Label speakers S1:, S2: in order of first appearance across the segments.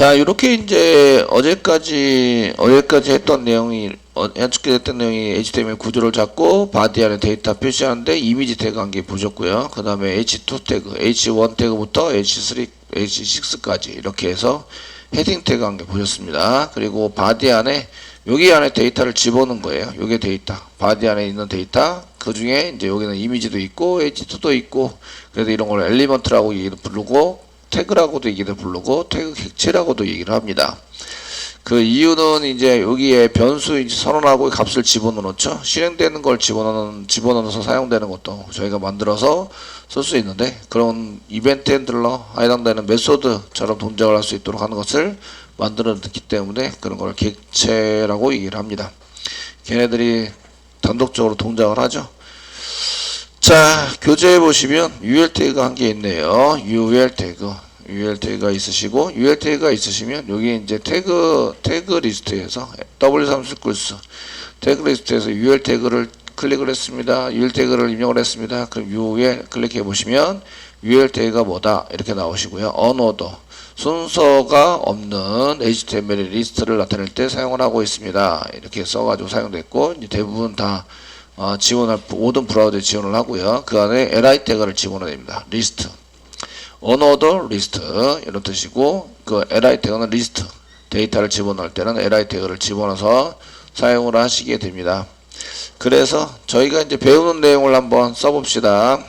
S1: 자, 이렇게 이제 어제까지 했던 내용이, 했던 내용이 HTML 구조를 잡고 바디 안에 데이터 표시하는데 이미지 태그 한 개 보셨고요. 그 다음에 H2 태그, H1 태그부터 H3, H6까지 이렇게 해서 헤딩 태그 한 개 보셨습니다. 그리고 바디 안에, 여기 안에 데이터를 집어넣은 거예요. 요게 데이터. 바디 안에 있는 데이터. 그 중에 이제 여기는 이미지도 있고, H2도 있고, 그래서 이런 걸 엘리먼트라고 부르고, 태그라고도 얘기를 부르고 태그 객체라고도 얘기를 합니다. 그 이유는 이제 여기에 변수 이제 선언하고 값을 집어넣죠. 실행되는 걸 집어넣어서 사용되는 것도 저희가 만들어서 쓸 수 있는데, 그런 이벤트 핸들러 해당되는 메소드처럼 동작을 할 수 있도록 하는 것을 만들어냈기 때문에 그런 걸 객체라고 얘기를 합니다. 걔네들이 단독적으로 동작을 하죠. 자, 교재에 보시면 UL 태그가 한 개 있네요. UL 태그가 있으시고, UL 태그가 있으시면 여기 이제 태그 리스트에서 W3 스쿨스 태그 리스트에서 UL 태그를 클릭을 했습니다. UL 태그를 입력을 했습니다. 그럼 UL 클릭해 보시면 UL 태그가 뭐다 이렇게 나오시고요. 언어도 순서가 없는 HTML 리스트를 나타낼 때 사용을 하고 있습니다. 이렇게 써가지고 사용됐고, 이제 대부분 다 지원할 모든 브라우저에 지원을 하고요. 그 안에 li 태그를 집어넣어야 됩니다. 리스트, 언어도 리스트 이런 뜻이고, 그 li 태그는 리스트 데이터를 집어넣을 때는 li 태그를 집어넣어서 사용을 하시게 됩니다. 그래서 저희가 이제 배우는 내용을 한번 써봅시다.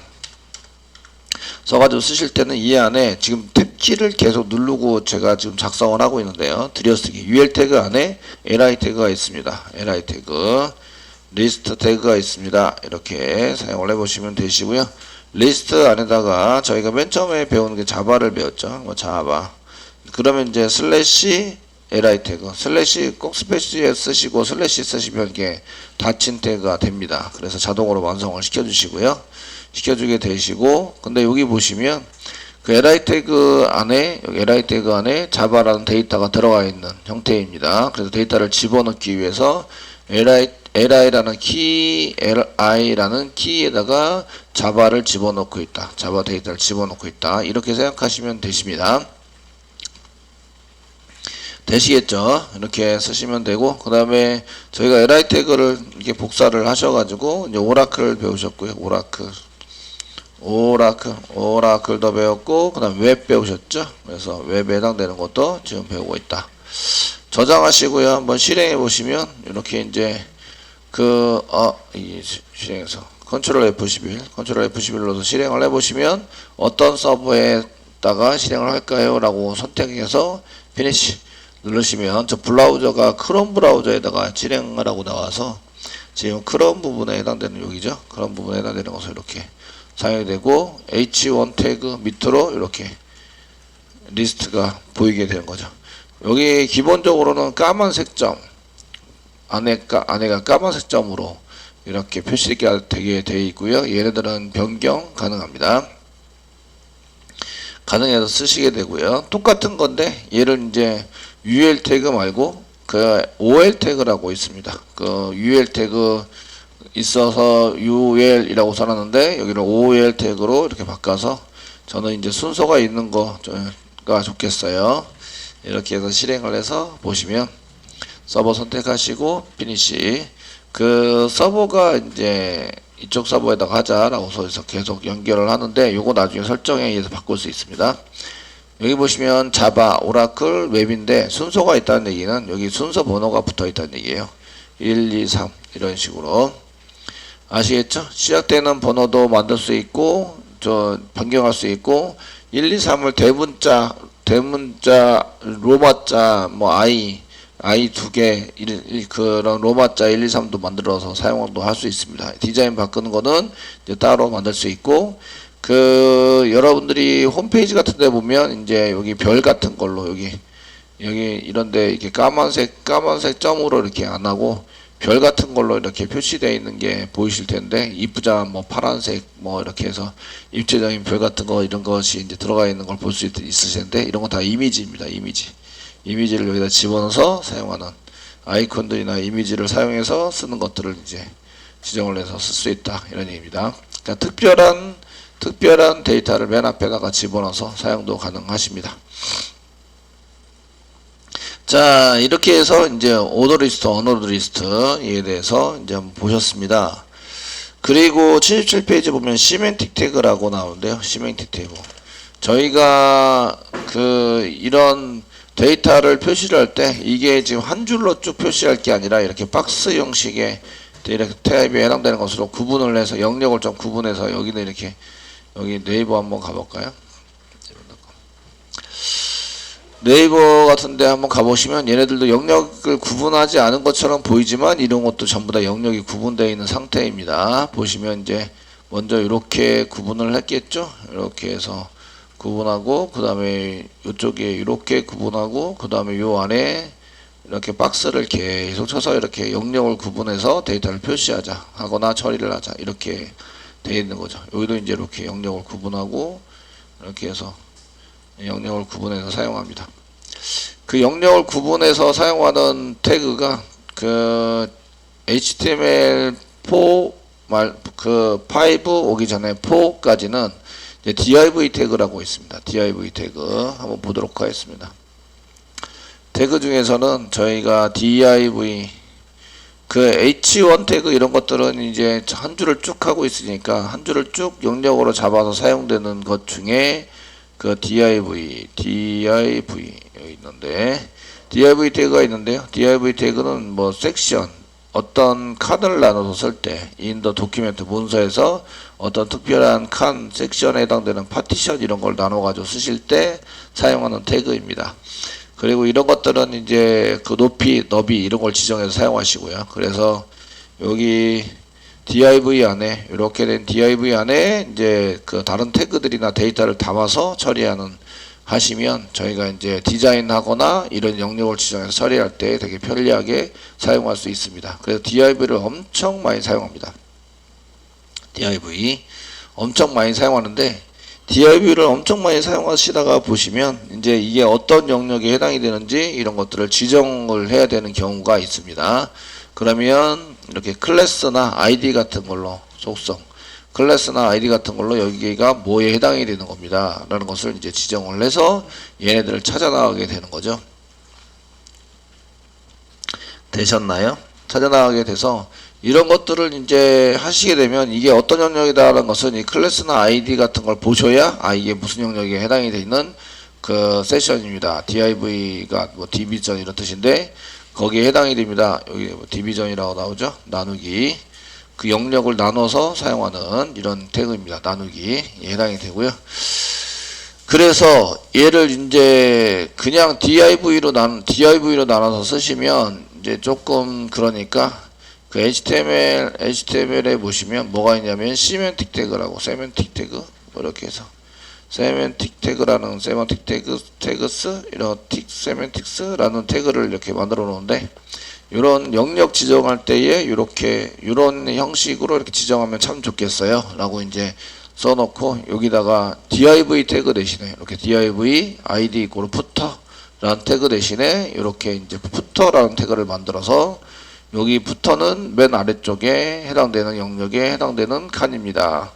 S1: 써가지고 쓰실 때는 이 안에 지금 탭키를 계속 누르고 제가 지금 작성을 하고 있는데요. 들여쓰기 UL 태그 안에 li 태그가 있습니다. li 태그, 리스트 태그가 있습니다. 이렇게 사용을 해보시면 되시고요. 리스트 안에다가 저희가 맨 처음에 배우는 게 자바를 배웠죠. 자바. 그러면 이제 슬래시 li 태그, 슬래시 꼭 스페이스에 쓰시고 슬래시 쓰시면 이게 닫힌 태그가 됩니다. 그래서 자동으로 완성을 시켜주시고요. 시켜주게 되시고, 근데 여기 보시면 그 li 태그 안에 자바라는 데이터가 들어가 있는 형태입니다. 그래서 데이터를 집어넣기 위해서 li라는 키에다가 자바를 집어넣고 있다. 자바 데이터를 집어넣고 있다. 이렇게 생각하시면 되십니다. 되시겠죠? 이렇게 쓰시면 되고, 그 다음에 저희가 li 태그를 이렇게 복사를 하셔가지고 이제 오라클을 배우셨고요. 오라클도 배웠고, 그 다음 웹 배우셨죠? 그래서 웹에 해당되는 것도 지금 배우고 있다. 저장하시고요. 한번 실행해 보시면 이렇게 이제 실행해서 컨트롤 F11 눌러서 실행을 해보시면 어떤 서버에다가 실행을 할까요? 라고 선택해서 피니시 누르시면 저 브라우저가 크롬 브라우저에다가 실행을 하고 나와서 지금 크롬 부분에 해당되는 여기죠. 크롬 부분에 해당되는 것을 이렇게 사용이 되고, H1 태그 밑으로 이렇게 리스트가 보이게 되는 거죠. 여기 기본적으로는 까만색 점, 안에가 까만색 점으로 이렇게 표시가 되게 되어 있고요. 얘네들은 변경 가능합니다. 가능해서 쓰시게 되고요. 똑같은 건데 얘를 이제 UL 태그 말고 그 OL 태그라고 있습니다. 그 UL 태그 있어서 UL이라고 써놨는데 여기를 OL 태그로 이렇게 바꿔서, 저는 이제 순서가 있는 거가 좋겠어요. 이렇게 해서 실행을 해서 보시면 서버 선택하시고 피니시, 그 서버가 이제 이쪽 서버에다가 하자라고 해서 계속 연결을 하는데 요거 나중에 설정에 의해서 바꿀 수 있습니다. 여기 보시면 자바, 오라클, 웹인데 순서가 있다는 얘기는 여기 순서 번호가 붙어 있다는 얘기예요. 1, 2, 3 이런 식으로. 아시겠죠? 시작되는 번호도 만들 수 있고 변경할 수 있고, 1, 2, 3을 대문자, 로마자, I 두 개, 그런 로마자 1, 2, 3도 만들어서 사용도 할 수 있습니다. 디자인 바꾸는 거는 이제 따로 만들 수 있고, 여러분들이 홈페이지 같은 데 보면 이제 여기 별 같은 걸로 여기 이런데 이렇게 까만색 점으로 이렇게 안 하고 별 같은 걸로 이렇게 표시되어 있는 게 보이실 텐데, 이쁘자 파란색 이렇게 해서 입체적인 별 같은 거 이런 것이 이제 들어가 있는 걸 볼 수 있으실 텐데, 이런 건 다 이미지입니다. 이미지를 여기다 집어넣어서 사용하는, 아이콘들이나 이미지를 사용해서 쓰는 것들을 이제 지정을 해서 쓸 수 있다 이런 얘기입니다. 그러니까 특별한 데이터를 맨 앞에다가 집어넣어서 사용도 가능하십니다. 자, 이렇게 해서 이제 오더리스트, 언어드리스트에 대해서 이제 한번 보셨습니다. 그리고 77페이지 보면 시멘틱 태그라고 나오는데요. 시멘틱 태그. 저희가 이런 데이터를 표시를 할 때 이게 지금 한 줄로 쭉 표시할 게 아니라 이렇게 박스 형식의 이렇게 타입에 해당되는 것으로 구분을 해서 영역을 좀 구분해서 여기는 이렇게 여기 네이버 한번 가볼까요? 네이버 같은데 한번 가보시면 얘네들도 영역을 구분하지 않은 것처럼 보이지만 이런 것도 전부 다 영역이 구분되어 있는 상태입니다. 보시면 이제 먼저 이렇게 구분을 했겠죠. 이렇게 해서 구분하고 그 다음에 이쪽에 이렇게 구분하고 그 다음에 요 안에 이렇게 박스를 계속 쳐서 이렇게 영역을 구분해서 데이터를 표시하자 하거나 처리를 하자 이렇게 되어 있는 거죠. 여기도 이제 이렇게 영역을 구분하고 이렇게 해서 영역을 구분해서 사용합니다. 그 영역을 구분해서 사용하는 태그가 그 HTML5 5 오기 전에 4까지는 div 태그라고 있습니다. div 태그 한번 보도록 하겠습니다. 태그 중에서는 저희가 div H1 태그 이런 것들은 이제 한 줄을 쭉 하고 있으니까 한 줄을 쭉 영역으로 잡아서 사용되는 것 중에 div 여기 있는데 div 태그가 있는데요. div 태그는 뭐 섹션 어떤 칸을 나눠서 쓸 때 in the document 문서에서 어떤 특별한 칸 섹션에 해당되는 파티션 이런 걸 나눠 가지고 쓰실 때 사용하는 태그입니다. 그리고 이런 것들은 이제 높이, 너비 이런 걸 지정해서 사용하시고요. 그래서 여기 div 안에 이렇게 된 div 안에 이제 다른 태그들이나 데이터를 담아서 하시면 저희가 이제 디자인하거나 이런 영역을 지정해서 처리할 때 되게 편리하게 사용할 수 있습니다. 그래서 div를 엄청 많이 사용합니다. div 엄청 많이 사용하는데 div를 엄청 많이 사용하시다가 보시면 이제 이게 어떤 영역에 해당이 되는지 이런 것들을 지정을 해야 되는 경우가 있습니다. 그러면 이렇게 클래스나 id 같은 걸로 속성 클래스나 id 같은 걸로 여기가 뭐에 해당이 되는 겁니다 라는 것을 이제 지정을 해서 얘네들을 찾아 나가게 되는 거죠. 되셨나요? 찾아 나가게 돼서 이런 것들을 이제 하시게 되면 이게 어떤 영역이다라는 것은 이 클래스나 id 같은 걸 보셔야 이게 무슨 영역에 해당이 되어 있는 세션입니다. div가 뭐 디비전 이런 뜻인데 거기에 해당이 됩니다. 여기 디비전이라고 나오죠. 나누기 그 영역을 나눠서 사용하는 이런 태그입니다. 나누기에 해당이 되고요. 그래서 얘를 이제 그냥 div로 나눠서 쓰시면 이제 조금 그러니까 HTML에 보시면 뭐가 있냐면 시멘틱 태그라고 세멘틱 태그 이렇게 해서 세멘틱 태그라는 세멘틱 태그스 이런 세멘틱스라는 태그를 이렇게 만들어 놓는데 이런 영역 지정할 때에 이런 형식으로 이렇게 지정하면 참 좋겠어요 라고 이제 써놓고 여기다가 div 태그 대신에 이렇게 div id 이꼬르 footer 라는 태그 대신에 이렇게 이제 footer라는 태그를 만들어서 여기 footer는 맨 아래쪽에 해당되는 영역에 해당되는 칸입니다.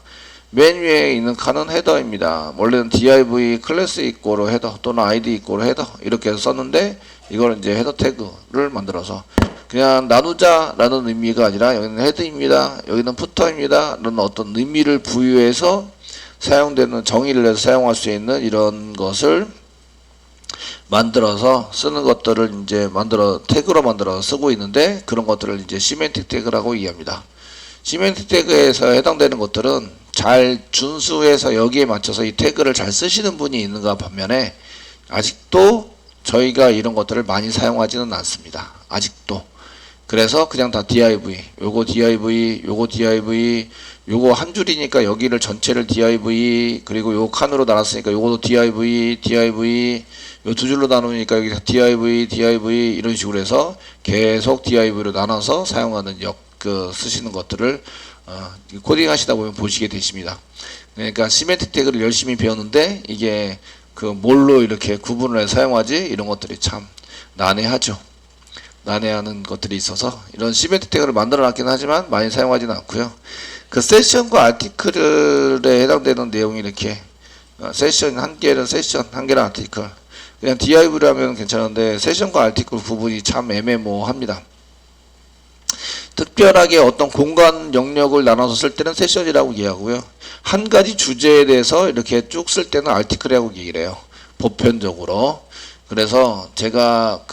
S1: 맨 위에 있는 칸은 헤더입니다. 원래는 div 클래스 이꼬르 헤더 또는 id 이꼬르 헤더 이렇게 해서 썼는데 이걸 이제 헤더 태그를 만들어서 그냥 나누자 라는 의미가 아니라 여기는 헤드입니다. 여기는 footer입니다. 라는 어떤 의미를 부여해서 사용되는 정의를 해서 사용할 수 있는 이런 것을 만들어서 쓰는 것들을 이제 태그로 만들어서 쓰고 있는데 그런 것들을 이제 시멘틱 태그라고 이해합니다. 시멘틱 태그에서 해당되는 것들은 잘 준수해서 여기에 맞춰서 이 태그를 잘 쓰시는 분이 있는가 반면에 아직도 저희가 이런 것들을 많이 사용하지는 않습니다. 아직도. 그래서 그냥 다 div, 요거 div, 요거 div, 요거 한 줄이니까 여기를 전체를 div, 그리고 요 칸으로 나눴으니까 요것도 div, 요 두 줄로 나누니까 여기 div 이런 식으로 해서 계속 div로 나눠서 사용하는 쓰시는 것들을 코딩 하시다 보면 보시게 되십니다. 그러니까 시멘틱 태그를 열심히 배웠는데 이게 뭘로 이렇게 구분을 해서 사용하지? 이런 것들이 참 난해하죠. 난해하는 것들이 있어서 이런 시멘틱 태그를 만들어 놨긴 하지만 많이 사용하지는 않고요. 세션과 아티클에 해당되는 내용이 이렇게 세션 한 개는 세션, 한 개는 아티클 그냥 div라면 괜찮은데 세션과 아티클 구분이 참 애매모호합니다. 특별하게 어떤 공간 영역을 나눠서 쓸 때는 세션이라고 얘기하고요. 한 가지 주제에 대해서 이렇게 쭉 쓸 때는 아티클이라고 얘기를 해요. 보편적으로. 그래서 제가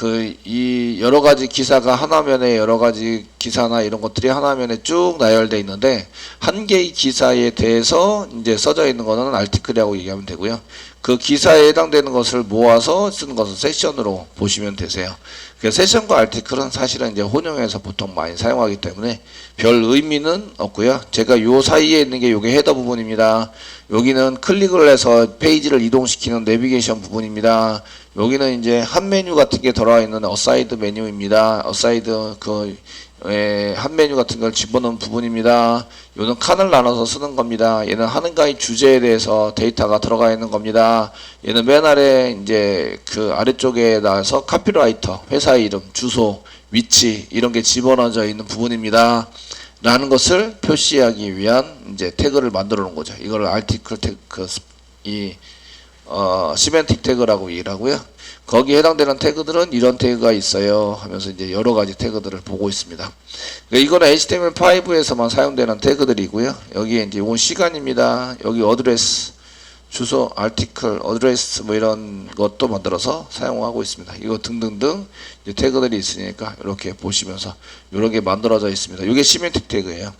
S1: 이 여러 가지 기사가 하나면에 여러 가지 기사나 이런 것들이 하나면에 쭉 나열되어 있는데 한 개의 기사에 대해서 이제 써져 있는 거는 아티클이라고 얘기하면 되고요. 그 기사에 해당되는 것을 모아서 쓰는 것은 세션으로 보시면 되세요. 그 세션과 아티클은 사실은 이제 혼용해서 보통 많이 사용하기 때문에 별 의미는 없고요. 제가 요 사이에 있는 게 요게 헤더 부분입니다. 여기는 클릭을 해서 페이지를 이동시키는 내비게이션 부분입니다. 여기는 이제 한 메뉴 같은 게 들어와 있는 어사이드 메뉴입니다. 어사이드 한 메뉴 같은 걸 집어넣은 부분입니다. 요는 칸을 나눠서 쓰는 겁니다. 얘는 하는가의 주제에 대해서 데이터가 들어가 있는 겁니다. 얘는 맨 아래 이제 그 아래쪽에 나와서 카피라이터, 회사 이름, 주소, 위치 이런 게 집어넣어져 있는 부분입니다. 라는 것을 표시하기 위한 이제 태그를 만들어 놓은 거죠. 이걸 아티클 태그, 시멘틱 태그라고 얘기를 하고요. 거기에 해당되는 태그들은 이런 태그가 있어요 하면서 이제 여러 가지 태그들을 보고 있습니다. 그러니까 이거는 HTML5에서만 사용되는 태그들이고요. 여기에 이제 이건 시간입니다. 여기 어드레스, 주소, 아티클, 어드레스 뭐 이런 것도 만들어서 사용하고 있습니다. 이거 등등등 이제 태그들이 있으니까 이렇게 보시면서 여러 개 만들어져 있습니다. 이게 시멘틱 태그예요.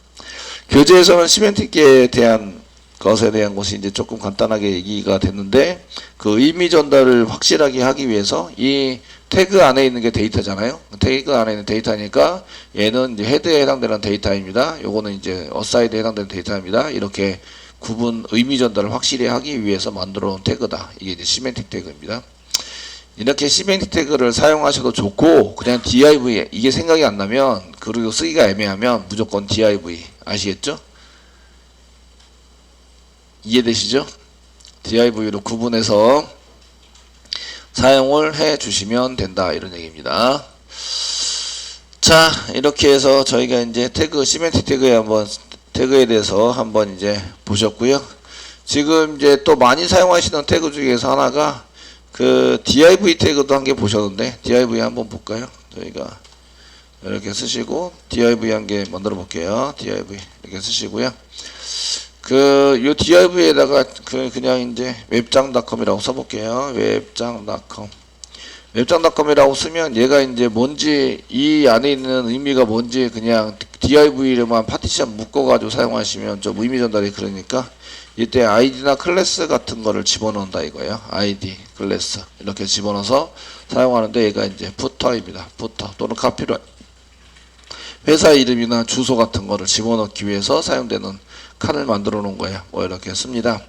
S1: 교재에서는 시멘틱에 대한 것에 대한 것이 이제 조금 간단하게 얘기가 됐는데 그 의미 전달을 확실하게 하기 위해서 이 태그 안에 있는 게 데이터잖아요. 태그 안에 있는 데이터니까 얘는 이제 헤드에 해당되는 데이터입니다. 요거는 이제 어사이드에 해당되는 데이터입니다. 이렇게 구분 의미 전달을 확실히 하기 위해서 만들어 놓은 태그다. 이게 이제 시멘틱 태그입니다. 이렇게 시멘틱 태그를 사용하셔도 좋고 그냥 div 이게 생각이 안 나면 그리고 쓰기가 애매하면 무조건 div 아시겠죠? 이해되시죠? div로 구분해서 사용을 해 주시면 된다 이런 얘기입니다. 자, 이렇게 해서 저희가 이제 태그 시멘틱 태그에 대해서 한번 이제 보셨고요. 지금 이제 또 많이 사용하시는 태그 중에서 하나가 그 div 태그도 한 개 보셨는데 div 한번 볼까요? 저희가 이렇게 쓰시고 div 한 개 만들어 볼게요. div 이렇게 쓰시고요. 요 div에다가 그냥 이제 웹장.com이라고 써볼게요. 웹장.com. 웹장.com이라고 쓰면 얘가 이제 뭔지 이 안에 있는 의미가 뭔지 그냥 div로만 파티션 묶어가지고 사용하시면 좀 의미 전달이 그러니까 이때 id나 클래스 같은 거를 집어넣는다 이거예요. id, 클래스 이렇게 집어넣어서 사용하는데 얘가 이제 푸터입니다. 푸터 또는 카피로 회사 이름이나 주소 같은 거를 집어넣기 위해서 사용되는 칸을 만들어 놓은 거예요. 뭐 이렇게 씁니다.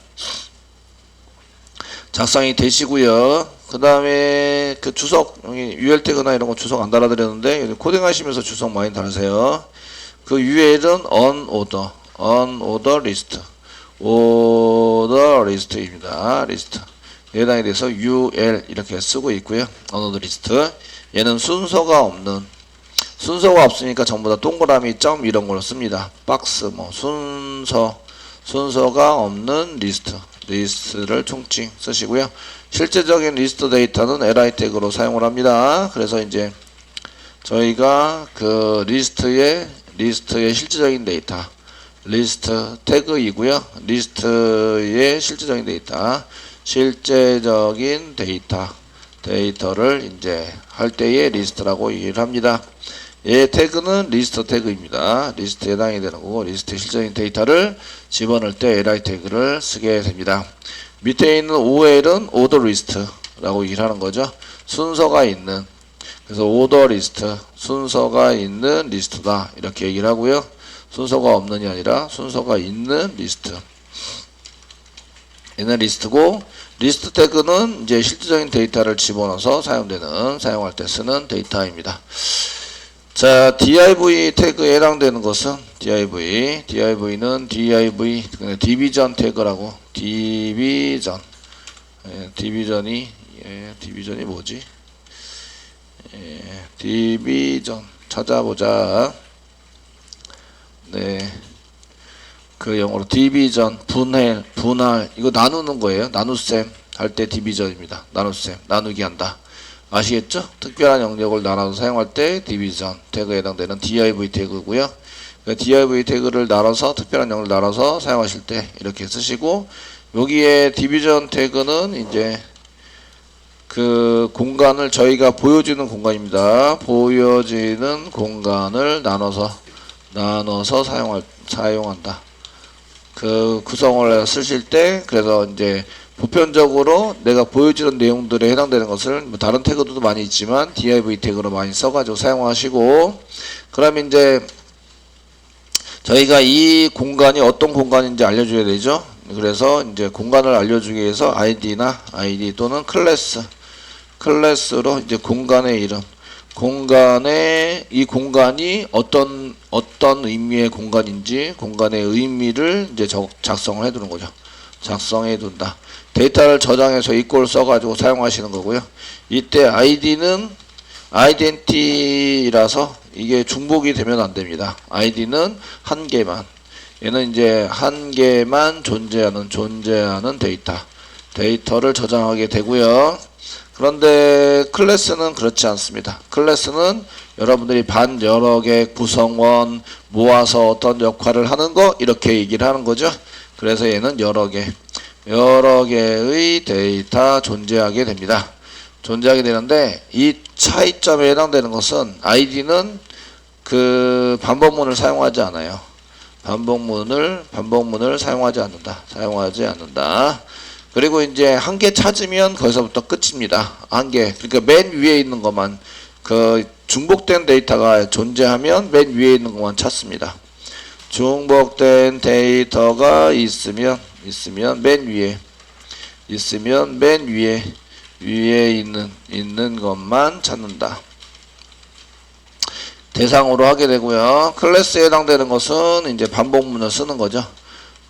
S1: 작성이 되시고요. 그 다음에 그 주석 여기 UL 태그나 이런 거 주석 안 달아드렸는데 코딩 하시면서 주석 많이 달으세요. 그 UL은 unorder list, order list입니다. 리스트 해당에 대해서 UL 이렇게 쓰고 있고요. unorder list 얘는 순서가 없으니까 전부 다 동그라미 점 이런 걸로 씁니다. 박스 뭐 순서가 없는 리스트를 총칭 쓰시고요. 실제적인 리스트 데이터는 li 태그로 사용을 합니다. 그래서 이제 저희가 그 리스트의 실제적인 데이터 리스트 태그이고요. 리스트의 실제적인 데이터를 이제 할 때의 리스트라고 얘기를 합니다. 얘 태그는 리스트 태그입니다. 리스트에 해당이 되는 거고 리스트의 실제적인 데이터를 집어넣을 때 li 태그를 쓰게 됩니다. 밑에 있는 OL은 order list라고 얘기를 하는 거죠. 순서가 있는 그래서 order list 순서가 있는 리스트다 이렇게 얘기를 하고요. 순서가 없는이 아니라 순서가 있는 리스트 얘는 리스트고 리스트 태그는 이제 실질적인 데이터를 집어넣어서 사용할 때 쓰는 데이터입니다. 자, div 태그에 해당되는 것은 div는 디비전 태그라고 디비전이 뭐지? 디비전 찾아보자. 네. 그 영어로 디비전 분할 이거 나누는 거예요. 나눗셈 할 때 디비전입니다. 나눗셈, 나누기 한다. 아시겠죠? 특별한 영역을 나눠서 사용할 때 디비전 태그에 해당되는 div 태그고요. 그 div 태그를 나눠서 특별한 영역을 나눠서 사용하실 때 이렇게 쓰시고, 여기에 디비전 태그는 이제 그 공간을 저희가 보여주는 공간입니다. 보여지는 공간을 나눠서 사용한다. 그 구성을 쓰실 때, 그래서 이제 보편적으로 내가 보여주는 내용들에 해당되는 것을 뭐 다른 태그도 많이 있지만 div 태그로 많이 써가지고 사용하시고, 그럼 이제 저희가 이 공간이 어떤 공간인지 알려줘야 되죠. 그래서 이제 공간을 알려주기 위해서 id 또는 클래스로 이제 공간의 이름, 이 공간이 어떤 의미의 공간인지 공간의 의미를 이제 작성을 해두는 거죠. 작성해 둔다. 데이터를 저장해서 이꼴 써가지고 사용하시는 거고요. 이때 id는 identity라서 이게 중복이 되면 안 됩니다. id는 한 개만, 얘는 이제 한 개만 존재하는 데이터를 저장하게 되고요. 그런데 클래스는 그렇지 않습니다. 클래스는 여러분들이 반 여러 개 구성원 모아서 어떤 역할을 하는 거 이렇게 얘기를 하는 거죠. 그래서 얘는 여러 개의 데이터 존재하게 됩니다. 존재하게 되는데, 이 차이점에 해당되는 것은 id는 그 반복문을 사용하지 않아요. 반복문을 사용하지 않는다. 그리고 이제 한 개 찾으면 거기서부터 끝입니다. 한 개. 그러니까 맨 위에 있는 것만, 그 중복된 데이터가 존재하면 맨 위에 있는 것만 찾습니다. 중복된 데이터가 있으면 맨 위에 있는 것만 찾는다. 대상으로 하게 되고요. 클래스에 해당되는 것은 이제 반복문을 쓰는 거죠.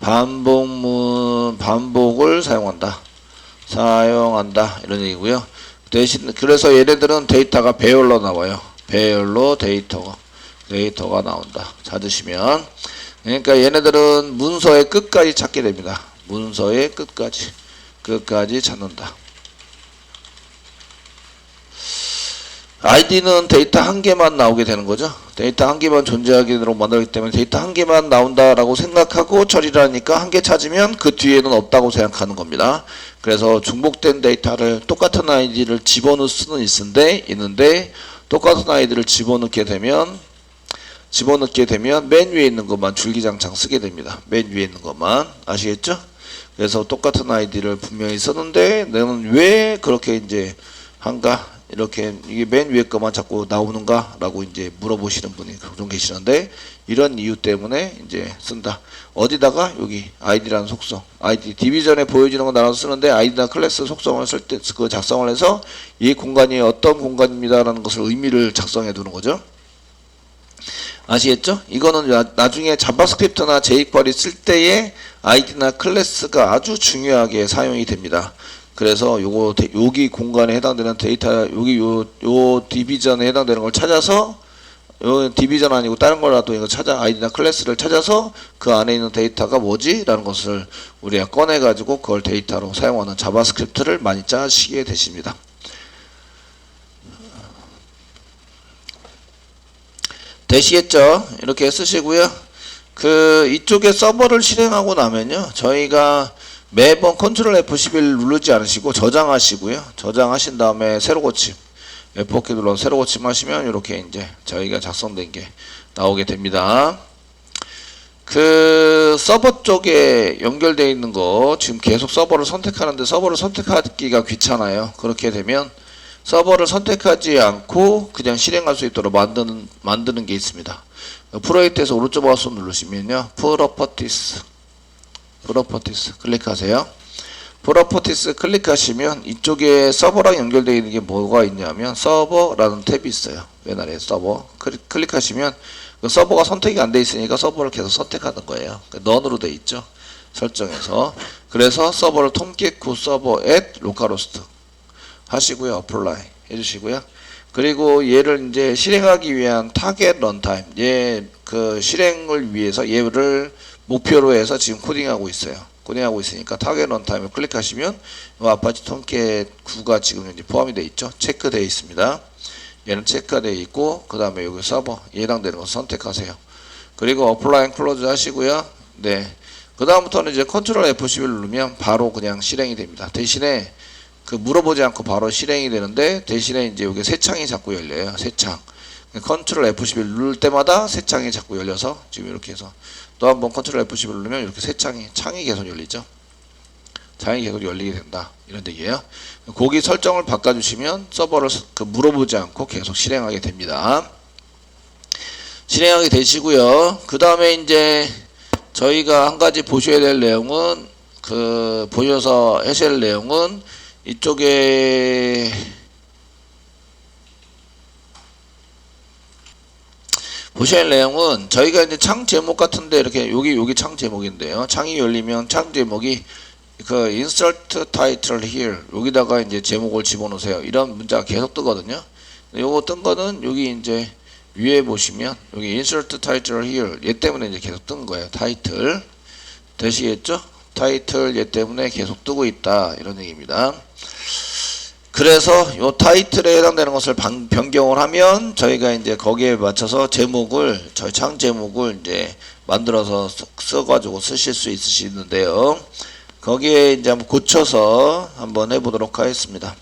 S1: 반복을 사용한다 이런 얘기고요. 대신 그래서 얘네들은 데이터가 배열로 나와요. 배열로 데이터가 나온다. 찾으시면, 그러니까 얘네들은 문서의 끝까지 찾게 됩니다. 문서의 끝까지 찾는다. id는 데이터 한 개만 나오게 되는 거죠. 데이터 한 개만 존재하게 되도록 만들기 때문에 데이터 한 개만 나온다라고 생각하고 처리를 하니까 한 개 찾으면 그 뒤에는 없다고 생각하는 겁니다. 그래서 중복된 데이터를 똑같은 id를 집어넣을 수는 있는데 똑같은 id를 집어넣게 되면 맨 위에 있는 것만 줄기장창 쓰게 됩니다. 맨 위에 있는 것만. 아시겠죠? 그래서 똑같은 id를 분명히 썼는데 너는 왜 그렇게 이제 한가? 이렇게 이게 맨 위에 것만 자꾸 나오는가? 라고 이제 물어보시는 분이 좀 계시는데, 이런 이유 때문에 이제 쓴다. 어디다가? 여기 id라는 속성. id 디비전에 보여지는 거 나눠서 쓰는데 id나 클래스 속성을 쓸 때 그 작성을 해서 이 공간이 어떤 공간입니다라는 것을 의미를 작성해 두는 거죠. 아시겠죠? 이거는 나중에 자바스크립트나 jQuery 쓸 때에 id나 클래스가 아주 중요하게 사용이 됩니다. 그래서 여기 공간에 해당되는 데이터, 요 디비전에 해당되는 걸 찾아서, 요 디비전 아니고 다른 거라도 이거 아이디나 클래스를 찾아서 그 안에 있는 데이터가 뭐지? 라는 것을 우리가 꺼내가지고 그걸 데이터로 사용하는 자바스크립트를 많이 짜시게 되십니다. 되시겠죠? 이렇게 쓰시고요. 이쪽에 서버를 실행하고 나면요, 저희가 매번 컨트롤 F11 누르지 않으시고 저장하시고요. 저장하신 다음에 새로 고침, F4키 눌러서 새로 고침하시면 이렇게 이제 저희가 작성된 게 나오게 됩니다. 서버 쪽에 연결되어 있는 거 지금 계속 서버를 선택하는데 서버를 선택하기가 귀찮아요. 그렇게 되면 서버를 선택하지 않고 그냥 실행할 수 있도록 만드는 게 있습니다. 프로젝트에서 오른쪽 마우스 누르시면요, 프로퍼티스 클릭하세요. 프로퍼티스 클릭하시면 이쪽에 서버랑 연결되어 있는 게 뭐가 있냐면 서버라는 탭이 있어요. 맨 아래 서버 클릭하시면 그 서버가 선택이 안 돼 있으니까 서버를 계속 선택하는 거예요. 넌으로 돼 있죠. 설정에서. 그래서 서버를 톰캣9 서버 at localhost 하시고요. apply 해주시고요. 그리고 얘를 이제 실행하기 위한 타겟 런타임, 실행을 위해서 얘를 목표로 해서 지금 코딩하고 있어요. 고뇌하고 있으니까 타겟 런타임을 클릭하시면 이 아파치 톰캣 9가 지금 이제 포함이 되어 있죠. 체크되어 있습니다. 얘는 체크가 되어 있고 그 다음에 여기 서버 해당되는 거 선택하세요. 그리고 어플라이 클로즈 하시고요. 네. 그 다음부터는 이제 컨트롤 F11을 누르면 바로 그냥 실행이 됩니다. 대신에 그 물어보지 않고 바로 실행이 되는데 대신에 이제 여기 새 창이 자꾸 열려요. 새 창. 컨트롤 F11 누를 때마다 새 창이 자꾸 열려서 지금 이렇게 해서 또 한번 컨트롤 F11 누르면 이렇게 새 창이 계속 열리죠. 창이 계속 열리게 된다. 이런 얘기예요. 거기 설정을 바꿔주시면 서버를 물어보지 않고 계속 실행하게 됩니다. 실행하게 되시고요. 그 다음에 이제 저희가 한 가지 보셔야 될 내용은 보셔서 하셔야 할 내용은 이쪽에 보셔야 할 내용은 저희가 이제 창 제목 같은데 이렇게 여기 창 제목인데요. 창이 열리면 창 제목이 insert title here 여기다가 이제 제목을 집어넣으세요. 이런 문자가 계속 뜨거든요. 요거 뜬 거는 여기 이제 위에 보시면 여기 insert title here 얘 때문에 이제 계속 뜬 거예요. 타이틀 되시겠죠? 타이틀 얘 때문에 계속 뜨고 있다 이런 얘기입니다. 그래서 요 타이틀에 해당되는 것을 변경을 하면 저희가 이제 거기에 맞춰서 저희 창 제목을 이제 만들어서 써가지고 쓰실 수 있으시는데요. 거기에 이제 한번 고쳐서 한번 해보도록 하겠습니다.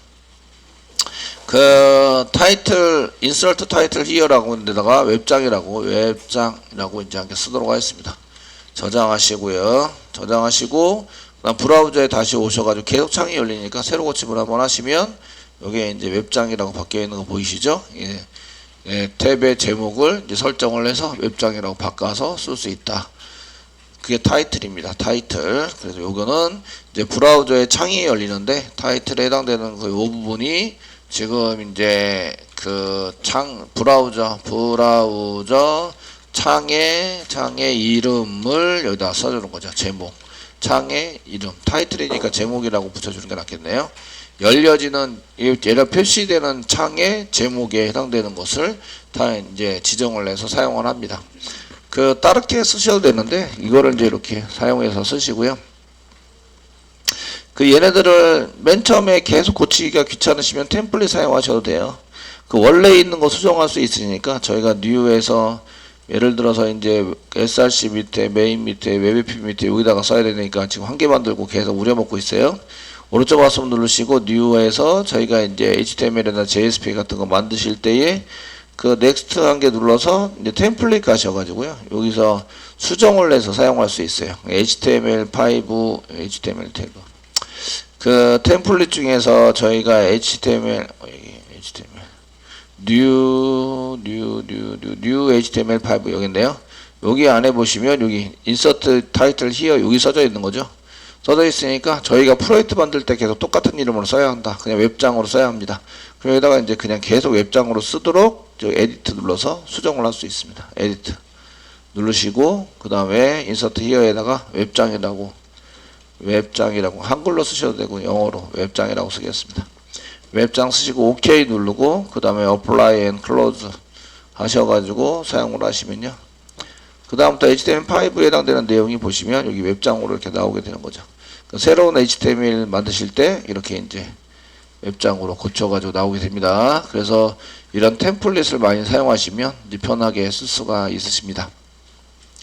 S1: 타이틀, insert title here라고 하는 데다가 웹장이라고 이제 함께 쓰도록 하겠습니다. 저장하시고요. 저장하시고, 그다음 브라우저에 다시 오셔가지고 계속 창이 열리니까 새로 고침을 한번 하시면, 여기에 이제 웹장이라고 바뀌어 있는 거 보이시죠? 예, 탭의 제목을 이제 설정을 해서 웹장이라고 바꿔서 쓸 수 있다. 그게 타이틀입니다. 타이틀. 그래서 요거는 이제 브라우저에 창이 열리는데 타이틀에 해당되는 그 요 부분이 지금 이제 브라우저 창의 이름을 여기다 써주는 거죠. 제목. 창의 이름. 타이틀이니까 제목이라고 붙여주는 게 낫겠네요. 열려지는, 얘가 표시되는 창의 제목에 해당되는 것을 다 이제 지정을 해서 사용을 합니다. 따르게 쓰셔도 되는데, 이거를 이제 이렇게 사용해서 쓰시고요. 얘네들을 맨 처음에 계속 고치기가 귀찮으시면 템플릿 사용하셔도 돼요. 원래 있는 거 수정할 수 있으니까 저희가 뉴에서 예를 들어서 이제 src 밑에 메인 밑에 웹앱 밑에 여기다가 써야 되니까 지금 한 개 만들고 계속 우려먹고 있어요. 오른쪽 마우스 누르시고 뉴에서 저희가 이제 HTML이나 JSP 같은 거 만드실 때에 넥스트 한 개 눌러서 이제 템플릿 가셔가지고요. 여기서 수정을 해서 사용할 수 있어요. HTML5, HTML 태그. 템플릿 중에서 저희가 new HTML5 여기인데요. 여기 안에 보시면 여기 insert title here 여기 써져 있는 거죠. 써져 있으니까 저희가 프로젝트 만들 때 계속 똑같은 이름으로 써야 한다. 그냥 웹장으로 써야 합니다. 여기다가 이제 그냥 계속 웹장으로 쓰도록 에디트 눌러서 수정을 할 수 있습니다. 에디트 누르시고 그 다음에 insert here에다가 웹장이라고 한글로 쓰셔도 되고 영어로 웹장이라고 쓰겠습니다. 웹장 쓰시고 OK 누르고 그 다음에 apply and close 하셔가지고 사용을 하시면요. 그 다음부터 HTML5에 해당되는 내용이 보시면 여기 웹장으로 이렇게 나오게 되는 거죠. 새로운 HTML 만드실 때 이렇게 이제 웹장으로 고쳐가지고 나오게 됩니다. 그래서 이런 템플릿을 많이 사용하시면 이제 편하게 쓸 수가 있으십니다.